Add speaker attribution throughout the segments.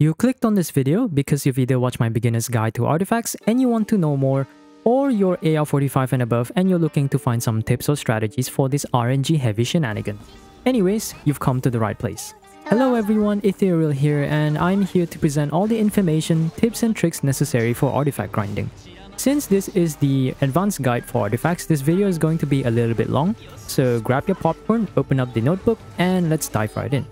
Speaker 1: You clicked on this video because you've either watched my beginner's guide to artifacts and you want to know more, or you're AR45 and above and you're looking to find some tips or strategies for this RNG heavy shenanigan. Anyways, you've come to the right place. Hello everyone, Ethereal here, and I'm here to present all the information, tips and tricks necessary for artifact grinding. Since this is the advanced guide for artifacts, this video is going to be a little bit long, so grab your popcorn, open up the notebook, and let's dive right in.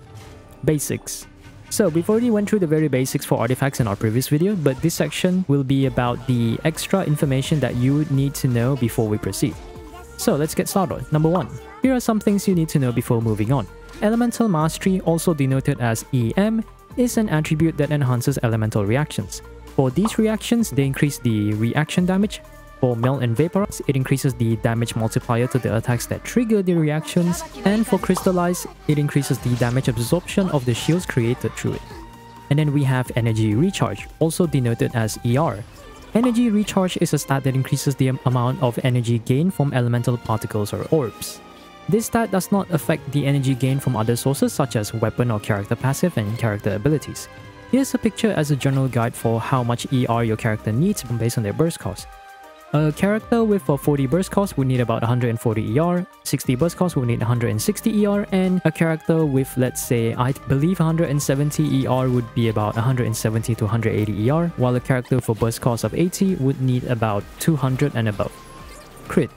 Speaker 1: Basics. So we've already went through the very basics for artifacts in our previous video, but this section will be about the extra information that you would need to know before we proceed. So let's get started. Number 1. Here are some things you need to know before moving on. Elemental Mastery, also denoted as EM, is an attribute that enhances elemental reactions. For these reactions, they increase the reaction damage. For Melt and Vaporize, it increases the damage multiplier to the attacks that trigger the reactions. And for Crystallize, it increases the damage absorption of the shields created through it. And then we have Energy Recharge, also denoted as ER. Energy Recharge is a stat that increases the amount of energy gained from elemental particles or orbs. This stat does not affect the energy gained from other sources such as weapon or character passive and character abilities. Here's a picture as a general guide for how much ER your character needs based on their burst cost. A character with a 40 burst cost would need about 140 ER, 60 burst cost would need 160 ER, and a character with, let's say, I believe 170 ER would be about 170 to 180 ER, while a character with a burst cost of 80 would need about 200 and above. Crit.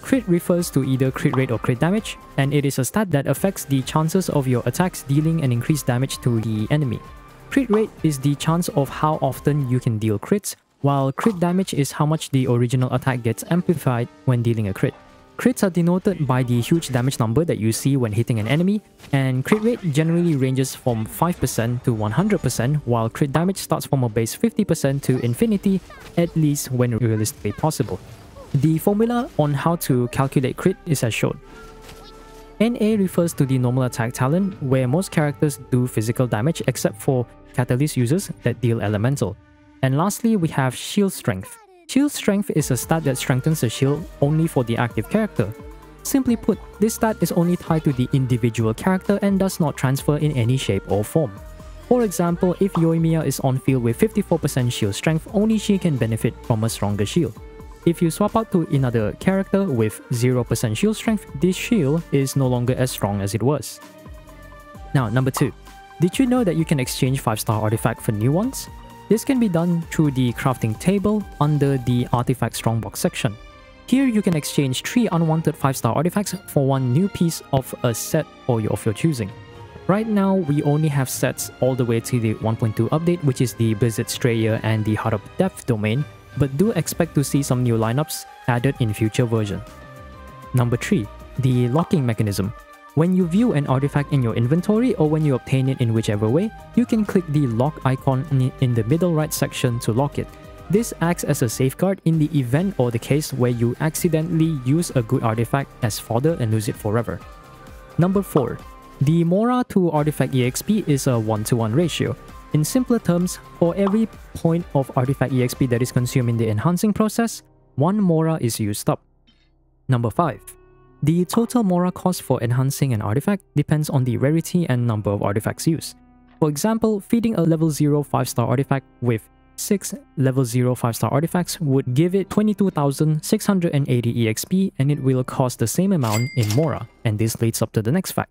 Speaker 1: Crit refers to either crit rate or crit damage, and it is a stat that affects the chances of your attacks dealing an increased damage to the enemy. Crit rate is the chance of how often you can deal crits, while crit damage is how much the original attack gets amplified when dealing a crit. Crits are denoted by the huge damage number that you see when hitting an enemy, and crit rate generally ranges from 5% to 100%, while crit damage starts from a base 50% to infinity, at least when realistically possible. The formula on how to calculate crit is as shown. NA refers to the normal attack talent, where most characters do physical damage except for catalyst users that deal elemental. And lastly, we have Shield Strength. Shield Strength is a stat that strengthens the shield only for the active character. Simply put, this stat is only tied to the individual character and does not transfer in any shape or form. For example, if Yoimiya is on field with 54% shield strength, only she can benefit from a stronger shield. If you swap out to another character with 0% shield strength, this shield is no longer as strong as it was. Now, number 2. Did you know that you can exchange 5-star artifact for new ones? This can be done through the crafting table under the Artifact Strongbox section. Here you can exchange 3 unwanted 5-star artifacts for 1 new piece of a set of your choosing. Right now, we only have sets all the way to the 1.2 update, which is the Blizzard Strayer and the Heart of Depth domain, but do expect to see some new lineups added in future version. Number 3. The locking mechanism. When you view an artifact in your inventory or when you obtain it in whichever way, you can click the lock icon in the middle right section to lock it. This acts as a safeguard in the event or the case where you accidentally use a good artifact as fodder and lose it forever. Number 4. The Mora to artifact EXP is a 1-to-1 ratio. In simpler terms, for every point of artifact EXP that is consumed in the enhancing process, 1 Mora is used up. Number 5. The total Mora cost for enhancing an artifact depends on the rarity and number of artifacts used. For example, feeding a level 0 5-star artifact with 6 level 0 5-star artifacts would give it 22,680 EXP, and it will cost the same amount in Mora, and this leads up to the next fact.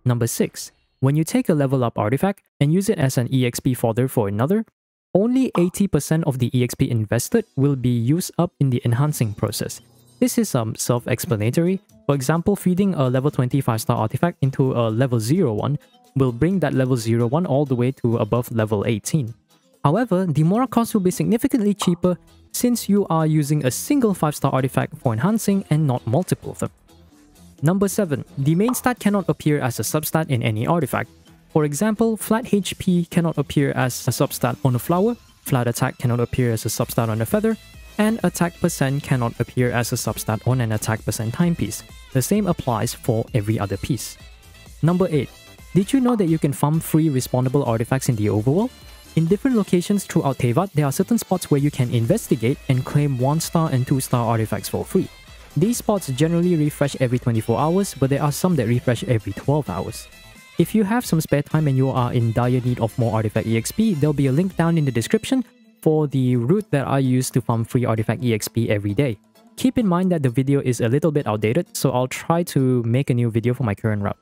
Speaker 1: Number 6. When you take a level up artifact and use it as an EXP fodder for another, only 80% of the EXP invested will be used up in the enhancing process. This is self-explanatory. For example, feeding a level 20 5-star artifact into a level 01 will bring that level 01 all the way to above level 18. However, the Mora cost will be significantly cheaper since you are using a single 5-star artifact for enhancing and not multiple of them. Number 7. The main stat cannot appear as a substat in any artifact. For example, flat HP cannot appear as a substat on a flower, flat attack cannot appear as a substat on a feather, and attack percent cannot appear as a substat on an attack percent timepiece. The same applies for every other piece. Number 8. Did you know that you can farm free respawnable artifacts in the overworld? In different locations throughout Teyvat, there are certain spots where you can investigate and claim 1-star and 2-star artifacts for free. These spots generally refresh every 24 hours, but there are some that refresh every 12 hours. If you have some spare time and you are in dire need of more artifact EXP, there'll be a link down in the description for the route that I use to farm free artifact EXP every day. Keep in mind that the video is a little bit outdated, so I'll try to make a new video for my current route.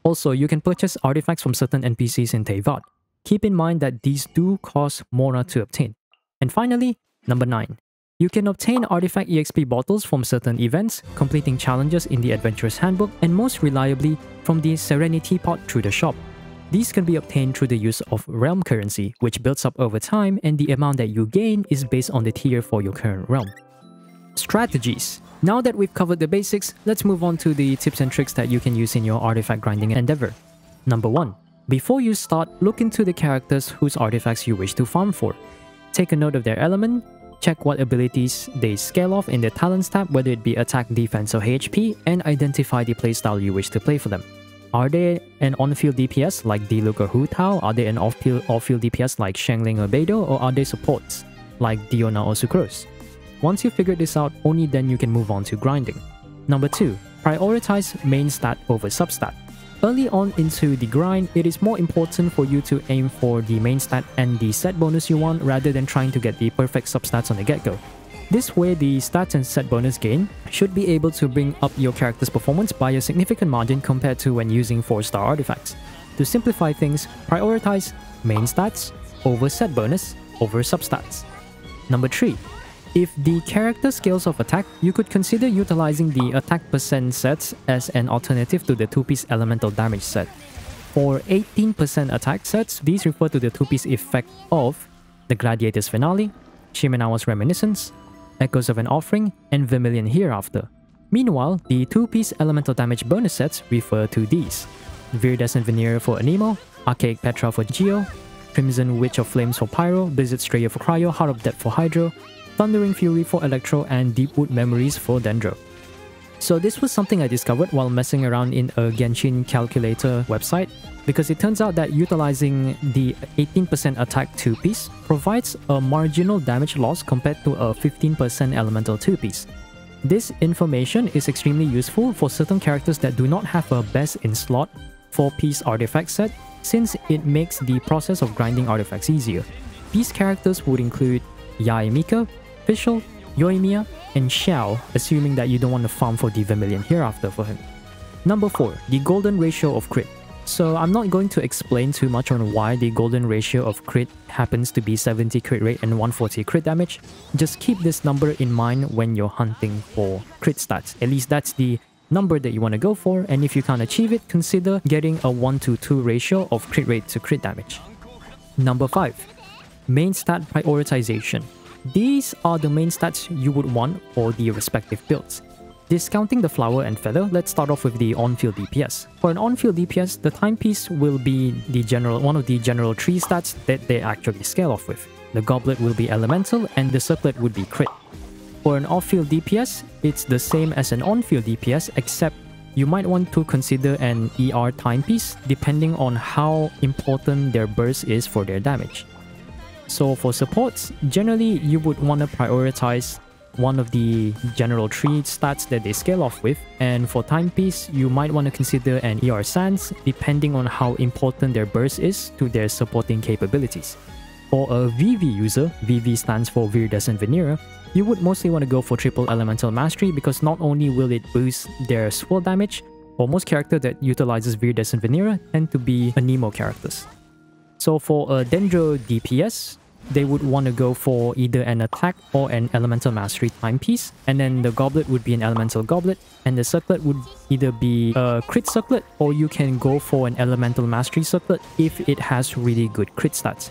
Speaker 1: Also, you can purchase artifacts from certain NPCs in Teyvat. Keep in mind that these do cost Mora to obtain. And finally, number 9. You can obtain artifact EXP bottles from certain events, completing challenges in the Adventurer's Handbook, and most reliably from the Serenity Pot through the shop. These can be obtained through the use of realm currency, which builds up over time, and the amount that you gain is based on the tier for your current realm. Strategies. Now that we've covered the basics, let's move on to the tips and tricks that you can use in your artifact grinding endeavor. Number 1. Before you start, look into the characters whose artifacts you wish to farm for. Take a note of their element, check what abilities they scale off in their talents tab, whether it be attack, defense, or HP, and identify the playstyle you wish to play for them. Are they an on-field DPS like Diluc or Hu Tao? Are they an off-field DPS like Shangling or Beidou? Or are they supports like Diona or Sucrose? Once you figure this out, only then you can move on to grinding. Number 2. Prioritize main stat over substat. Early on into the grind, it is more important for you to aim for the main stat and the set bonus you want rather than trying to get the perfect substats on the get-go. This way, the stats and set bonus gain should be able to bring up your character's performance by a significant margin compared to when using 4-star artifacts. To simplify things, prioritize main stats over set bonus over substats. Number 3. If the character scales off attack, you could consider utilizing the attack percent sets as an alternative to the 2-piece elemental damage set. For 18% attack sets, these refer to the 2-piece effect of the Gladiator's Finale, Shimenawa's Reminiscence, Echoes of an Offering, and Vermillion Hereafter. Meanwhile, the 2-piece elemental damage bonus sets refer to these: Viridescent Venerer for Anemo, Archaic Petra for Geo, Crimson Witch of Flames for Pyro, Blizzard Strayer for Cryo, Heart of Depth for Hydro, Thundering Fury for Electro, and Deepwood Memories for Dendro. So this was something I discovered while messing around in a Genshin calculator website, because it turns out that utilizing the 18% attack 2-piece provides a marginal damage loss compared to a 15% elemental 2-piece. This information is extremely useful for certain characters that do not have a best in slot 4-piece artifact set, since it makes the process of grinding artifacts easier. These characters would include Yae Mika, Fischl, Yoimiya, and Xiao, assuming that you don't want to farm for the Vermillion Hereafter for him. Number 4. The golden ratio of crit. So I'm not going to explain too much on why the golden ratio of crit happens to be 70 crit rate and 140 crit damage. Just keep this number in mind when you're hunting for crit stats. At least that's the number that you want to go for, and if you can't achieve it, consider getting a 1:2 ratio of crit rate to crit damage. Number 5. Main stat prioritization. These are the main stats you would want for the respective builds. Discounting the flower and feather, let's start off with the on-field DPS. For an on-field DPS, the timepiece will be one of the general 3 stats that they actually scale off with. The goblet will be elemental, and the circlet would be crit. For an off-field DPS, it's the same as an on-field DPS, except you might want to consider an ER timepiece depending on how important their burst is for their damage. So for supports, generally you would want to prioritize one of the general 3 stats that they scale off with, and for timepiece, you might want to consider an ER Sans depending on how important their burst is to their supporting capabilities. For a VV user, VV stands for Viridescent Venerer, you would mostly want to go for triple elemental mastery because not only will it boost their swirl damage, for most characters that utilizes Viridescent Venerer tend to be Anemo characters. So for a Dendro DPS, they would want to go for either an attack or an elemental mastery timepiece, and then the goblet would be an elemental goblet, and the circlet would either be a crit circlet or you can go for an elemental mastery circlet if it has really good crit stats.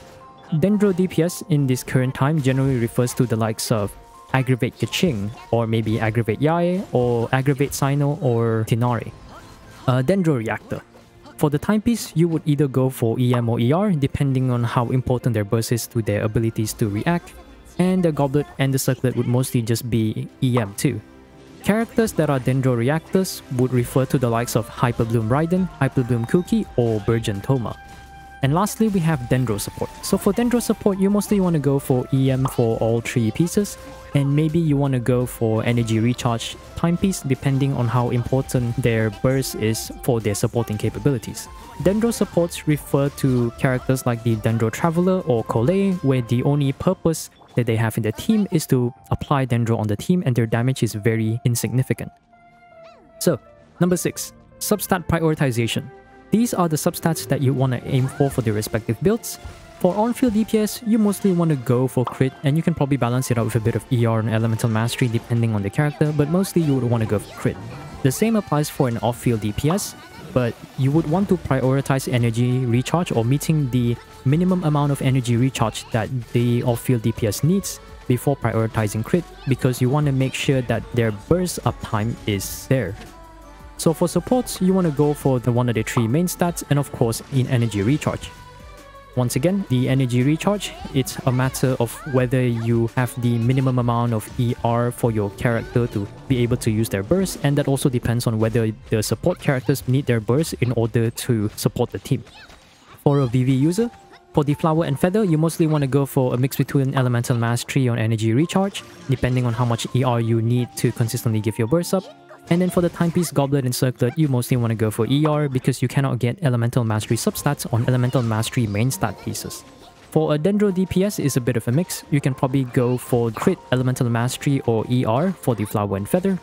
Speaker 1: Dendro DPS in this current time generally refers to the likes of Aggravate Kaching, or maybe Aggravate Yae, or Aggravate Sino, or Tinari. Dendro Reactor. For the timepiece, you would either go for EM or ER depending on how important their burst is to their abilities to react, and the goblet and the circlet would mostly just be EM too. Characters that are Dendro Reactors would refer to the likes of Hyperbloom Raiden, Hyperbloom Kuki, or Burgeon Toma. And lastly, we have Dendro support. So for Dendro support, you mostly want to go for EM for all 3 pieces, and maybe you want to go for energy recharge timepiece depending on how important their burst is for their supporting capabilities. Dendro supports refer to characters like the Dendro Traveler or Collei, where the only purpose that they have in the team is to apply Dendro on the team and their damage is very insignificant. So, number 6. Substat Prioritization. These are the substats that you want to aim for the respective builds. For on-field DPS, you mostly want to go for crit, and you can probably balance it out with a bit of ER and Elemental Mastery depending on the character, but mostly you would want to go for crit. The same applies for an off-field DPS, but you would want to prioritize energy recharge or meeting the minimum amount of energy recharge that the off-field DPS needs before prioritizing crit, because you want to make sure that their burst uptime is there. So for supports, you want to go for one of the 3 main stats, and of course in energy recharge. Once again, the energy recharge, it's a matter of whether you have the minimum amount of ER for your character to be able to use their burst, and that also depends on whether the support characters need their burst in order to support the team. For a VV user, for the Flower and Feather, you mostly want to go for a mix between Elemental Mastery or energy recharge, depending on how much ER you need to consistently give your burst up. And then for the Timepiece, Goblet, and Circlet, you mostly want to go for ER because you cannot get Elemental Mastery substats on Elemental Mastery main stat pieces. For a Dendro DPS, is a bit of a mix. You can probably go for crit, Elemental Mastery, or ER for the Flower and Feather.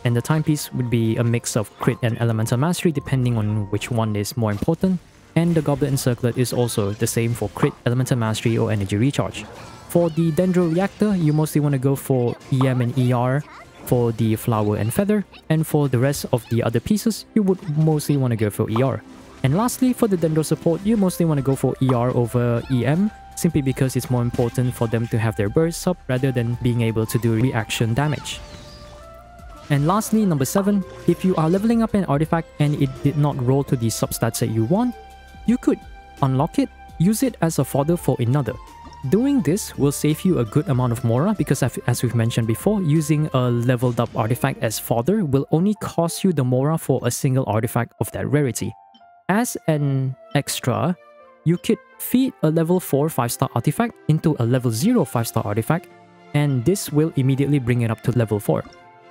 Speaker 1: And the Timepiece would be a mix of crit and Elemental Mastery depending on which one is more important. And the Goblet and Circlet is also the same for crit, Elemental Mastery, or Energy Recharge. For the Dendro Reactor, you mostly want to go for EM and ER for the Flower and Feather, and for the rest of the other pieces, you would mostly want to go for ER. And lastly, for the Dendro support, you mostly want to go for ER over EM, simply because it's more important for them to have their bursts up rather than being able to do reaction damage. And lastly, number 7, if you are leveling up an artifact and it did not roll to the substats that you want, you could unlock it, use it as a fodder for another. Doing this will save you a good amount of Mora because, as we've mentioned before, using a leveled up artifact as fodder will only cost you the Mora for a single artifact of that rarity. As an extra, you could feed a level 4 5-star artifact into a level 0 5-star artifact, and this will immediately bring it up to level 4.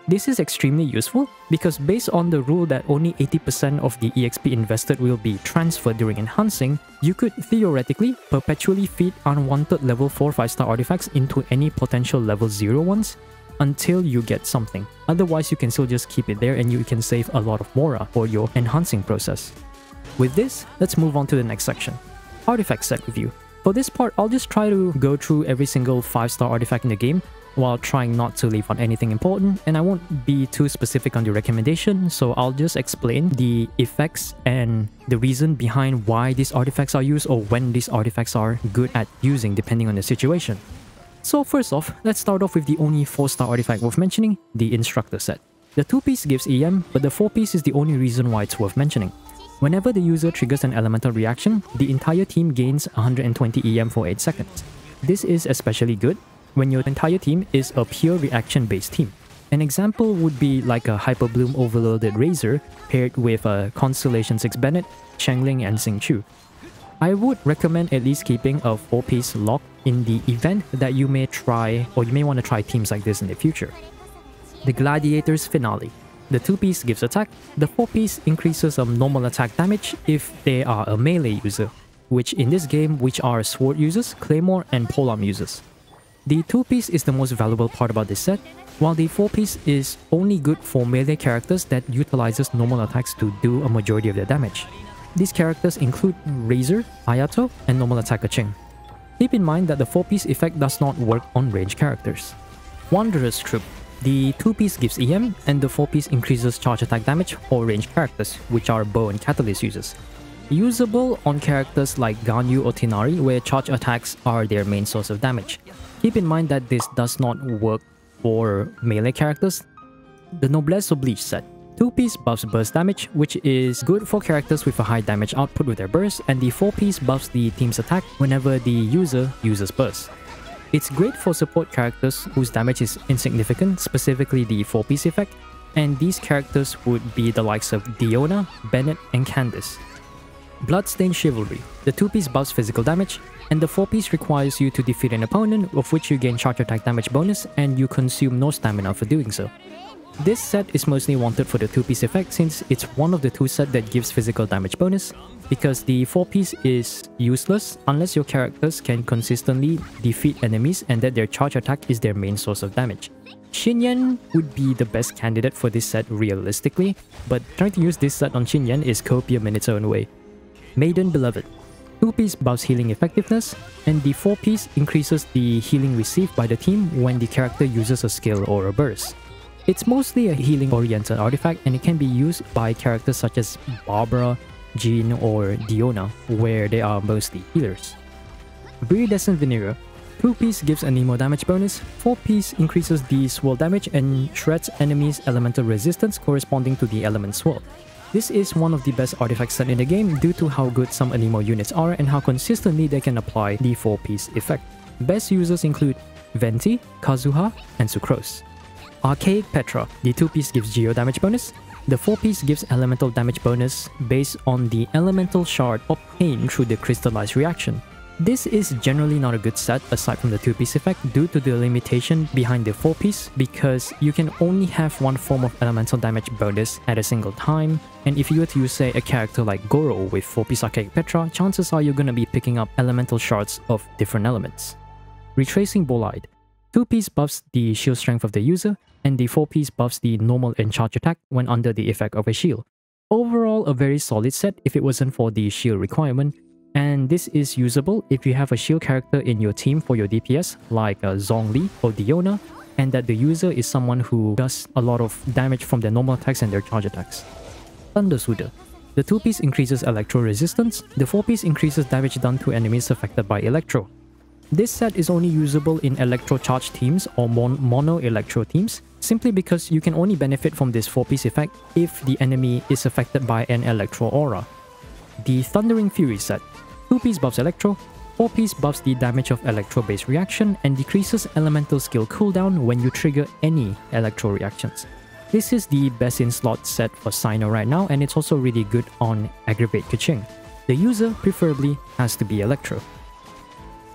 Speaker 1: This is extremely useful because based on the rule that only 80% of the EXP invested will be transferred during enhancing, you could theoretically perpetually feed unwanted level 4 5-star artifacts into any potential level 0 ones until you get something. Otherwise, you can still just keep it there and you can save a lot of Mora for your enhancing process. With this, let's move on to the next section. Artifact set review. For this part, I'll just try to go through every single 5-star artifact in the game while trying not to leave out anything important, and I won't be too specific on the recommendation, so I'll just explain the effects and the reason behind why these artifacts are used or when these artifacts are good at using depending on the situation. So first off, let's start off with the only 4-star artifact worth mentioning, the Instructor set. The 2-piece gives EM, but the 4-piece is the only reason why it's worth mentioning. Whenever the user triggers an elemental reaction, the entire team gains 120 EM for 8 seconds. This is especially good when your entire team is a pure reaction-based team. An example would be like a Hyperbloom Overloaded Razor paired with a Constellation 6 Bennett, Changling, and Xingqiu. I would recommend at least keeping a 4-piece lock in the event that you may try or you may want to try teams like this in the future. The Gladiator's Finale. The 2-piece gives attack, the 4-piece increases normal attack damage if they are a melee user, which in this game which are sword users, claymore, and polearm users. The 2-piece is the most valuable part about this set, while the 4-piece is only good for melee characters that utilizes normal attacks to do a majority of their damage. These characters include Razor, Ayato, and normal attacker Ching. Keep in mind that the 4-piece effect does not work on ranged characters. Wanderer's Troupe. The 2-piece gives EM, and the 4-piece increases charge attack damage for ranged characters, which are bow and catalyst users. Usable on characters like Ganyu or Tinari, where charge attacks are their main source of damage. Keep in mind that this does not work for melee characters. The Noblesse Oblige set. 2-piece buffs burst damage, which is good for characters with a high damage output with their burst, and the 4-piece buffs the team's attack whenever the user uses burst. It's great for support characters whose damage is insignificant, specifically the 4-piece effect, and these characters would be the likes of Diona, Bennett, and Candice. Bloodstained Chivalry. The 2-piece buffs physical damage, and the 4-piece requires you to defeat an opponent, of which you gain charge attack damage bonus and you consume no stamina for doing so. This set is mostly wanted for the 2-piece effect since it's one of the 2 sets that gives physical damage bonus, because the 4-piece is useless unless your characters can consistently defeat enemies and that their charge attack is their main source of damage. Xinyan would be the best candidate for this set realistically, but trying to use this set on Xinyan is copium in its own way. Maiden Beloved. 2-piece buffs healing effectiveness, and the 4-piece increases the healing received by the team when the character uses a skill or a burst. It's mostly a healing-oriented artifact and it can be used by characters such as Barbara, Jean, or Diona, where they are mostly healers. Viridescent Venerer. 2-piece gives an emo damage bonus, 4-piece increases the swirl damage and shreds enemies' elemental resistance corresponding to the element swirl. This is one of the best artifacts set in the game due to how good some anemo units are and how consistently they can apply the 4-piece effect. Best users include Venti, Kazuha, and Sucrose. Archaic Petra. The 2-piece gives geo damage bonus. The 4-piece gives elemental damage bonus based on the elemental shard obtained through the crystallized reaction. This is generally not a good set aside from the 2-piece effect due to the limitation behind the 4-piece because you can only have one form of elemental damage bonus at a single time, and if you were to use say a character like Goro with 4-piece Archaic Petra, chances are you're gonna be picking up elemental shards of different elements. Retracing Bolide. 2-piece buffs the shield strength of the user, and the 4-piece buffs the normal and charge attack when under the effect of a shield. Overall, a very solid set if it wasn't for the shield requirement, and this is usable if you have a shield character in your team for your DPS like Zhongli or Diona, and that the user is someone who does a lot of damage from their normal attacks and their charge attacks. Thundersoother. The 2-piece increases electro resistance, the 4-piece increases damage done to enemies affected by electro. This set is only usable in electro charge teams or mono electro teams, simply because you can only benefit from this 4-piece effect if the enemy is affected by an electro aura. The Thundering Fury set. 2-piece buffs electro, 4-piece buffs the damage of electro-based reaction and decreases elemental skill cooldown when you trigger any electro reactions. This is the best in slot set for Sino right now, and it's also really good on Aggravate Kaching. The user preferably has to be electro.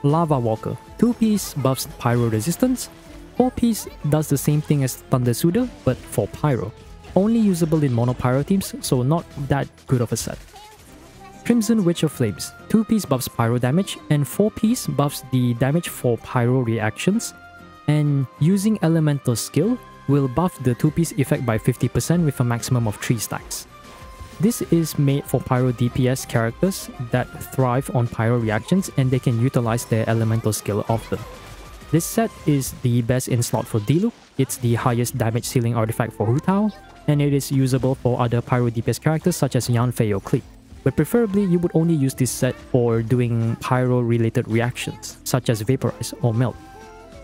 Speaker 1: Lavawalker. 2-piece buffs pyro resistance, 4-piece does the same thing as Thundersoother but for pyro. Only usable in mono pyro teams, so not that good of a set. Crimson Witch of Flames. 2-piece buffs pyro damage and 4-piece buffs the damage for pyro reactions, and using elemental skill will buff the 2-piece effect by 50% with a maximum of 3 stacks. This is made for pyro DPS characters that thrive on pyro reactions and they can utilize their elemental skill often. This set is the best in slot for Diluc, it's the highest damage ceiling artifact for Hu Tao, and it is usable for other pyro DPS characters such as Yanfei or Cleek. But preferably you would only use this set for doing pyro related reactions such as Vaporize or Melt.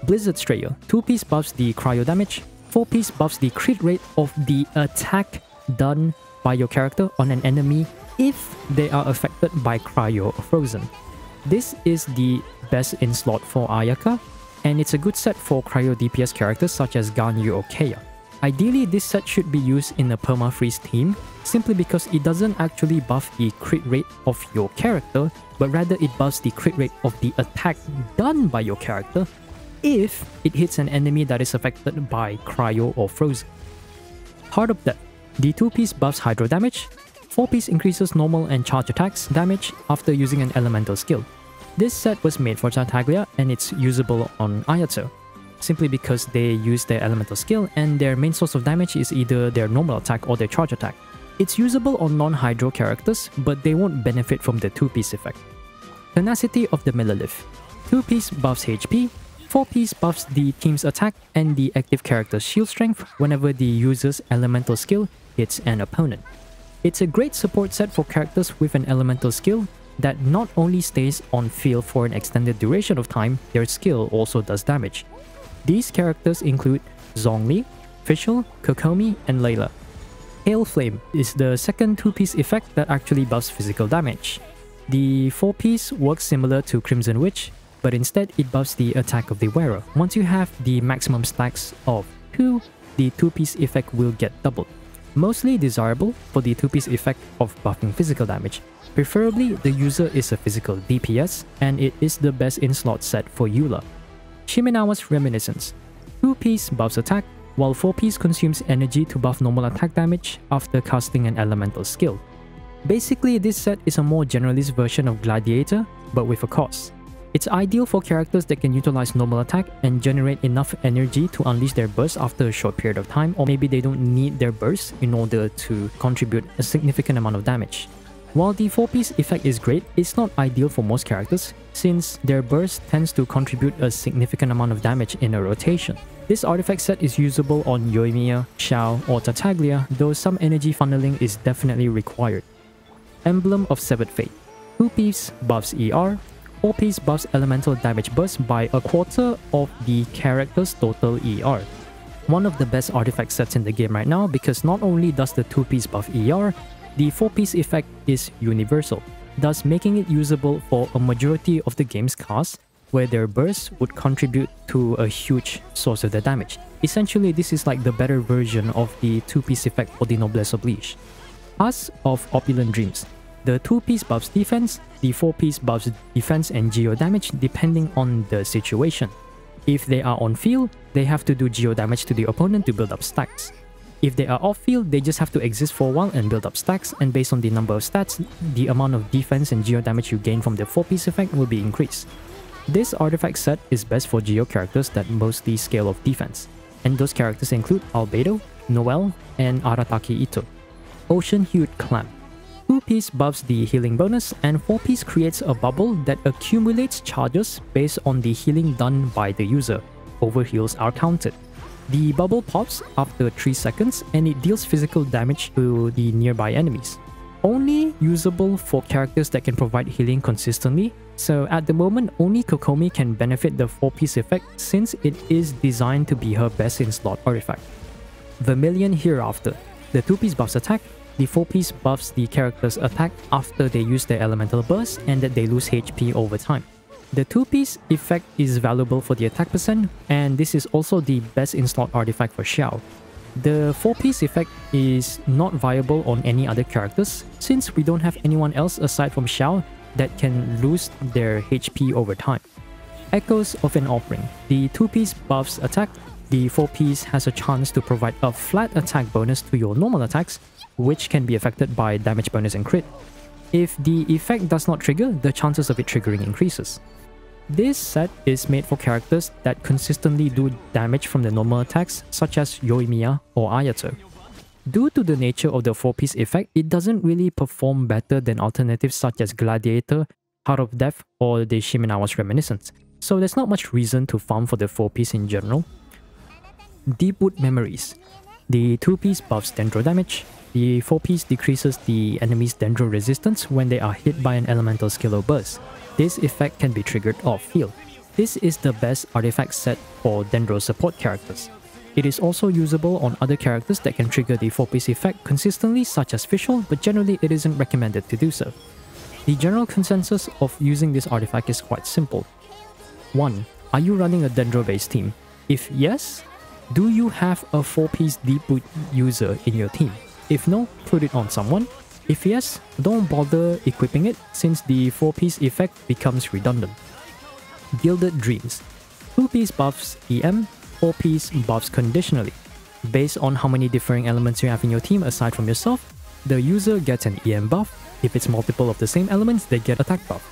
Speaker 1: Blizzard Strayer. 2-piece buffs the cryo damage, 4-piece buffs the crit rate of the attack done by your character on an enemy if they are affected by cryo or frozen. This is the best in slot for Ayaka, and it's a good set for cryo DPS characters such as Ganyu or Kea. Ideally, this set should be used in a perma-freeze team simply because it doesn't actually buff the crit rate of your character, but rather it buffs the crit rate of the attack done by your character if it hits an enemy that is affected by cryo or frozen. Heart of Death. The 2-piece buffs hydro damage, 4-piece increases normal and charge attacks damage after using an elemental skill. This set was made for Tartaglia and it's usable on Ayato, simply because they use their elemental skill and their main source of damage is either their normal attack or their charge attack. It's usable on non-hydro characters, but they won't benefit from the 2-piece effect. Tenacity of the Millelith. 2-piece buffs HP, 4-piece buffs the team's attack and the active character's shield strength whenever the user's elemental skill hits an opponent. It's a great support set for characters with an elemental skill that not only stays on field for an extended duration of time, their skill also does damage. These characters include Zhongli, Fischl, Kokomi, and Layla. Hail Flame is the second 2-piece effect that actually buffs physical damage. The 4-piece works similar to Crimson Witch, but instead it buffs the attack of the wearer. Once you have the maximum stacks of 2, the 2-piece effect will get doubled. Mostly desirable for the 2-piece effect of buffing physical damage. Preferably, the user is a physical DPS, and it is the best in-slot set for Eula. Shimenawa's Reminiscence. 2-piece buffs attack, while 4-piece consumes energy to buff normal attack damage after casting an elemental skill. Basically, this set is a more generalist version of Gladiator, but with a cost. It's ideal for characters that can utilize normal attack and generate enough energy to unleash their burst after a short period of time, or maybe they don't need their burst in order to contribute a significant amount of damage. While the 4-piece effect is great, it's not ideal for most characters, since their burst tends to contribute a significant amount of damage in a rotation. This artifact set is usable on Yoimiya, Xiao, or Tartaglia, though some energy funneling is definitely required. Emblem of Severed Fate. 2-piece buffs ER, 4-piece buffs elemental damage burst by a quarter of the character's total ER. One of the best artifact sets in the game right now, because not only does the 2-piece buff ER, the 4-piece effect is universal, thus making it usable for a majority of the game's casts, where their burst would contribute to a huge source of the damage. Essentially, this is like the better version of the 2-piece effect for the Noblesse Oblige. Husk of Opulent Dreams. The 2-piece buffs defense, the 4-piece buffs defense and geo damage depending on the situation. If they are on field, they have to do geo damage to the opponent to build up stacks. If they are off field, they just have to exist for a while and build up stacks, and based on the number of stats, the amount of defense and geo damage you gain from the 4-piece effect will be increased. This artifact set is best for geo characters that mostly scale of defense, and those characters include Albedo, Noelle, and Arataki Ito. Ocean-Hued Clam. 2-piece buffs the healing bonus, and 4-piece creates a bubble that accumulates charges based on the healing done by the user. Overheals are counted. The bubble pops after 3 seconds and it deals physical damage to the nearby enemies. Only usable for characters that can provide healing consistently, so at the moment only Kokomi can benefit the 4-piece effect since it is designed to be her best in slot artifact. Vermillion Hereafter. The 2-piece buffs attack, the 4-piece buffs the character's attack after they use their elemental burst and that they lose HP over time. The 2-piece effect is valuable for the attack percent, and this is also the best in-slot artifact for Xiao. The 4-piece effect is not viable on any other characters, since we don't have anyone else aside from Xiao that can lose their HP over time. Echoes of an Offering. The 2-piece buffs attack, the 4-piece has a chance to provide a flat attack bonus to your normal attacks, which can be affected by damage bonus and crit. If the effect does not trigger, the chances of it triggering increases. This set is made for characters that consistently do damage from the normal attacks, such as Yoimiya or Ayato. Due to the nature of the 4-piece effect, it doesn't really perform better than alternatives such as Gladiator, Heart of Death, or the Shimenawa's Reminiscence, so there's not much reason to farm for the 4-piece in general. Deepwood Memories. The 2-piece buffs Dendro damage, the 4-piece decreases the enemy's Dendro resistance when they are hit by an elemental skill or burst. This effect can be triggered off-field. This is the best artifact set for Dendro support characters. It is also usable on other characters that can trigger the 4-piece effect consistently, such as Fischl, but generally it isn't recommended to do so. The general consensus of using this artifact is quite simple. 1. Are you running a Dendro-based team? If yes, do you have a 4-piece Deepwood user in your team? If no, put it on someone. If yes, don't bother equipping it since the 4-piece effect becomes redundant. Gilded Dreams. 2-piece buffs EM, 4-piece buffs conditionally. Based on how many differing elements you have in your team aside from yourself, the user gets an EM buff. If it's multiple of the same elements, they get attack buff.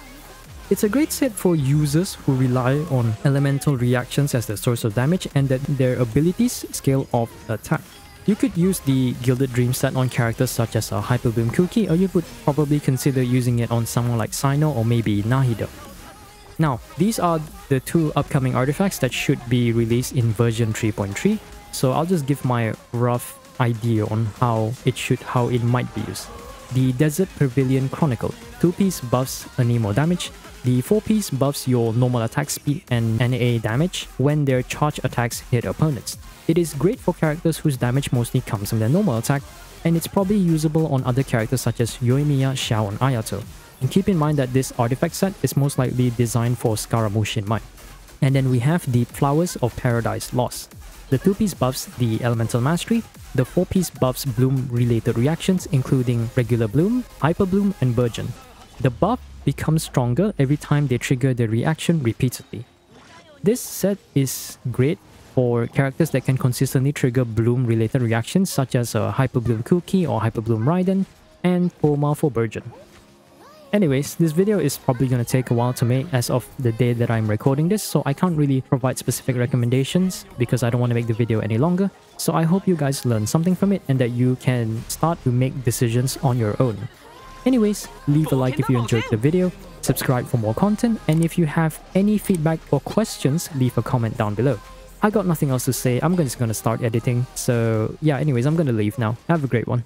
Speaker 1: It's a great set for users who rely on elemental reactions as the source of damage and that their abilities scale off attack. You could use the Gilded Dreams set on characters such as a Hyperbloom Kuki, or you would probably consider using it on someone like Sino or maybe Nahida. Now, these are the 2 upcoming artifacts that should be released in version 3.3, so I'll just give my rough idea on how it might be used. The Desert Pavillion Chronicle. 2-piece buffs Anemo damage. The 4-piece buffs your normal attack speed and NA damage when their charge attacks hit opponents. It is great for characters whose damage mostly comes from their normal attack, and it's probably usable on other characters such as Yoimiya, Xiao, and Ayato. And keep in mind that this artifact set is most likely designed for Scaramouche in mind. And then we have the Flowers of Paradise Lost. The 2-piece buffs the Elemental Mastery, the 4-piece buffs Bloom-related reactions including Regular Bloom, Hyper Bloom, and Burgeon. The buff becomes stronger every time they trigger the reaction repeatedly. This set is great for characters that can consistently trigger bloom-related reactions such as Hyperbloom Cookie or Hyperbloom Raiden, and Poma for Burgeon. Anyways, this video is probably going to take a while to make as of the day that I'm recording this, so I can't really provide specific recommendations because I don't want to make the video any longer. So I hope you guys learn something from it and that you can start to make decisions on your own. Anyways, leave a like if you enjoyed the video, subscribe for more content, and if you have any feedback or questions, leave a comment down below. I got nothing else to say, I'm just gonna start editing, so yeah, anyways, I'm gonna leave now. Have a great one.